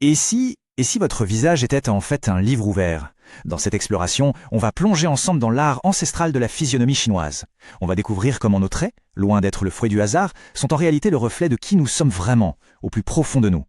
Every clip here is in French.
Et si votre visage était en fait un livre ouvert? Dans cette exploration, on va plonger ensemble dans l'art ancestral de la physionomie chinoise. On va découvrir comment nos traits, loin d'être le fruit du hasard, sont en réalité le reflet de qui nous sommes vraiment, au plus profond de nous.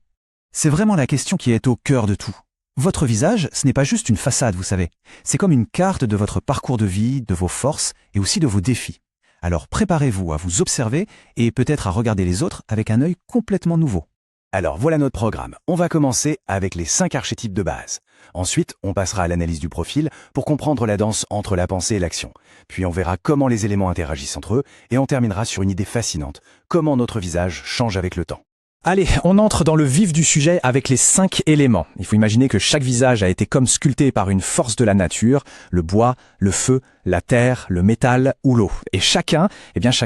C'est vraiment la question qui est au cœur de tout. Votre visage, ce n'est pas juste une façade, vous savez. C'est comme une carte de votre parcours de vie, de vos forces et aussi de vos défis. Alors préparez-vous à vous observer et peut-être à regarder les autres avec un œil complètement nouveau. Alors voilà notre programme. On va commencer avec les 5 archétypes de base. Ensuite, on passera à l'analyse du profil pour comprendre la danse entre la pensée et l'action. Puis on verra comment les éléments interagissent entre eux et on terminera sur une idée fascinante, comment notre visage change avec le temps. Allez, on entre dans le vif du sujet avec les 5 éléments. Il faut imaginer que chaque visage a été comme sculpté par une force de la nature, le bois, le feu, la terre, le métal ou l'eau. Et chacun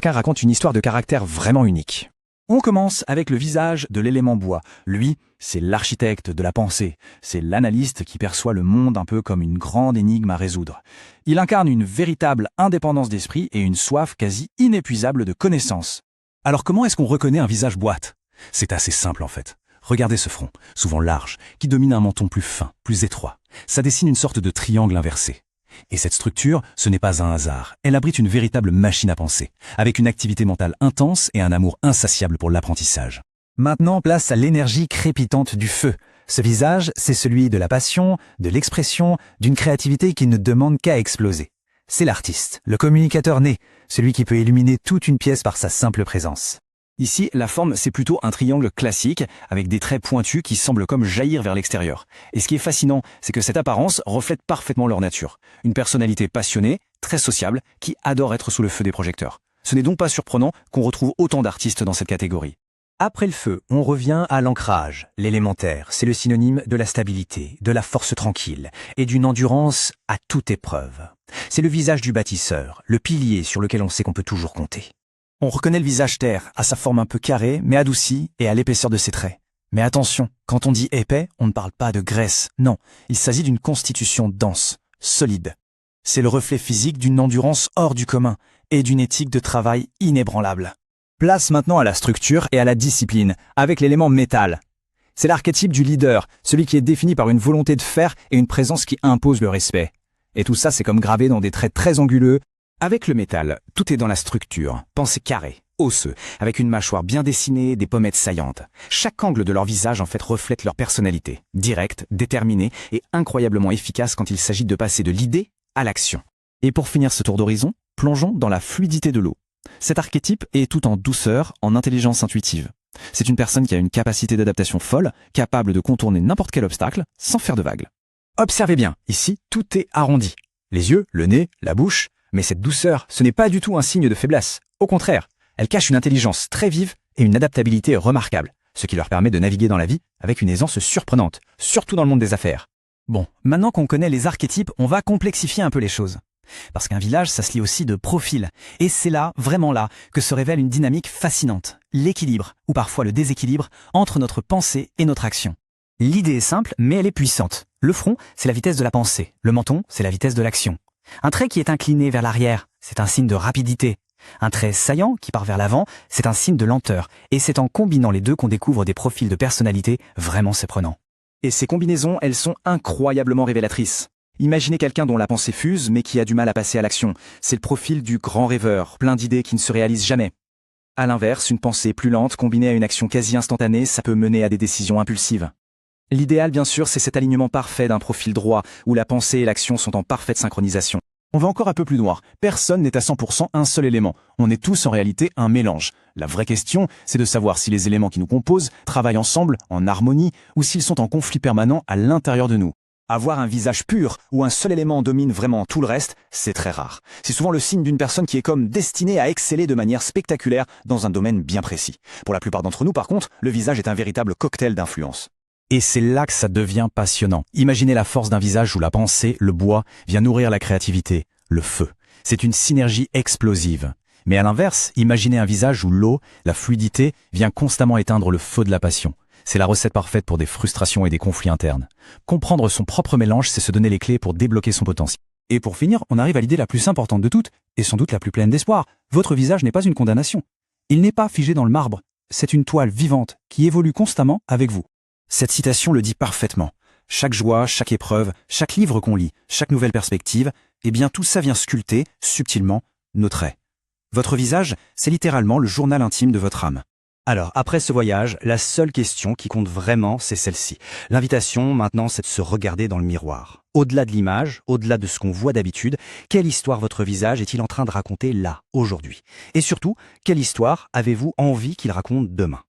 raconte une histoire de caractère vraiment unique. On commence avec le visage de l'élément bois. Lui, c'est l'architecte de la pensée. C'est l'analyste qui perçoit le monde un peu comme une grande énigme à résoudre. Il incarne une véritable indépendance d'esprit et une soif quasi inépuisable de connaissances. Alors comment est-ce qu'on reconnaît un visage boîte? C'est assez simple en fait. Regardez ce front, souvent large, qui domine un menton plus fin, plus étroit. Ça dessine une sorte de triangle inversé. Et cette structure, ce n'est pas un hasard. Elle abrite une véritable machine à penser, avec une activité mentale intense et un amour insatiable pour l'apprentissage. Maintenant, place à l'énergie crépitante du feu. Ce visage, c'est celui de la passion, de l'expression, d'une créativité qui ne demande qu'à exploser. C'est l'artiste, le communicateur né, celui qui peut illuminer toute une pièce par sa simple présence. Ici, la forme, c'est plutôt un triangle classique, avec des traits pointus qui semblent comme jaillir vers l'extérieur. Et ce qui est fascinant, c'est que cette apparence reflète parfaitement leur nature. Une personnalité passionnée, très sociable, qui adore être sous le feu des projecteurs. Ce n'est donc pas surprenant qu'on retrouve autant d'artistes dans cette catégorie. Après le feu, on revient à l'ancrage. L'élémentaire, c'est le synonyme de la stabilité, de la force tranquille et d'une endurance à toute épreuve. C'est le visage du bâtisseur, le pilier sur lequel on sait qu'on peut toujours compter. On reconnaît le visage terre, à sa forme un peu carrée, mais adoucie, et à l'épaisseur de ses traits. Mais attention, quand on dit épais, on ne parle pas de graisse. Non, il s'agit d'une constitution dense, solide. C'est le reflet physique d'une endurance hors du commun et d'une éthique de travail inébranlable. Place maintenant à la structure et à la discipline, avec l'élément métal. C'est l'archétype du leader, celui qui est défini par une volonté de faire et une présence qui impose le respect. Et tout ça, c'est comme gravé dans des traits très anguleux. Avec le métal, tout est dans la structure. Pensez carré, osseux, avec une mâchoire bien dessinée, des pommettes saillantes. Chaque angle de leur visage en fait reflète leur personnalité, directe, déterminée et incroyablement efficace quand il s'agit de passer de l'idée à l'action. Et pour finir ce tour d'horizon, plongeons dans la fluidité de l'eau. Cet archétype est tout en douceur, en intelligence intuitive. C'est une personne qui a une capacité d'adaptation folle, capable de contourner n'importe quel obstacle sans faire de vagues. Observez bien, ici, tout est arrondi. Les yeux, le nez, la bouche. Mais cette douceur, ce n'est pas du tout un signe de faiblesse. Au contraire, elle cache une intelligence très vive et une adaptabilité remarquable, ce qui leur permet de naviguer dans la vie avec une aisance surprenante, surtout dans le monde des affaires. Bon, maintenant qu'on connaît les archétypes, on va complexifier un peu les choses. Parce qu'un village, ça se lie aussi de profil. Et c'est là, vraiment là, que se révèle une dynamique fascinante, l'équilibre, ou parfois le déséquilibre, entre notre pensée et notre action. L'idée est simple, mais elle est puissante. Le front, c'est la vitesse de la pensée. Le menton, c'est la vitesse de l'action. Un trait qui est incliné vers l'arrière, c'est un signe de rapidité. Un trait saillant qui part vers l'avant, c'est un signe de lenteur. Et c'est en combinant les deux qu'on découvre des profils de personnalité vraiment surprenants. Et ces combinaisons, elles sont incroyablement révélatrices. Imaginez quelqu'un dont la pensée fuse, mais qui a du mal à passer à l'action. C'est le profil du grand rêveur, plein d'idées qui ne se réalisent jamais. À l'inverse, une pensée plus lente combinée à une action quasi instantanée, ça peut mener à des décisions impulsives. L'idéal, bien sûr, c'est cet alignement parfait d'un profil droit, où la pensée et l'action sont en parfaite synchronisation. On va encore un peu plus noir. Personne n'est à 100% un seul élément. On est tous en réalité un mélange. La vraie question, c'est de savoir si les éléments qui nous composent travaillent ensemble, en harmonie, ou s'ils sont en conflit permanent à l'intérieur de nous. Avoir un visage pur, où un seul élément domine vraiment tout le reste, c'est très rare. C'est souvent le signe d'une personne qui est comme destinée à exceller de manière spectaculaire dans un domaine bien précis. Pour la plupart d'entre nous, par contre, le visage est un véritable cocktail d'influences. Et c'est là que ça devient passionnant. Imaginez la force d'un visage où la pensée, le bois, vient nourrir la créativité, le feu. C'est une synergie explosive. Mais à l'inverse, imaginez un visage où l'eau, la fluidité, vient constamment éteindre le feu de la passion. C'est la recette parfaite pour des frustrations et des conflits internes. Comprendre son propre mélange, c'est se donner les clés pour débloquer son potentiel. Et pour finir, on arrive à l'idée la plus importante de toutes, et sans doute la plus pleine d'espoir. Votre visage n'est pas une condamnation. Il n'est pas figé dans le marbre. C'est une toile vivante qui évolue constamment avec vous. Cette citation le dit parfaitement. Chaque joie, chaque épreuve, chaque livre qu'on lit, chaque nouvelle perspective, eh bien tout ça vient sculpter, subtilement, nos traits. Votre visage, c'est littéralement le journal intime de votre âme. Alors, après ce voyage, la seule question qui compte vraiment, c'est celle-ci. L'invitation, maintenant, c'est de se regarder dans le miroir. Au-delà de l'image, au-delà de ce qu'on voit d'habitude, quelle histoire votre visage est-il en train de raconter là, aujourd'hui? Et surtout, quelle histoire avez-vous envie qu'il raconte demain?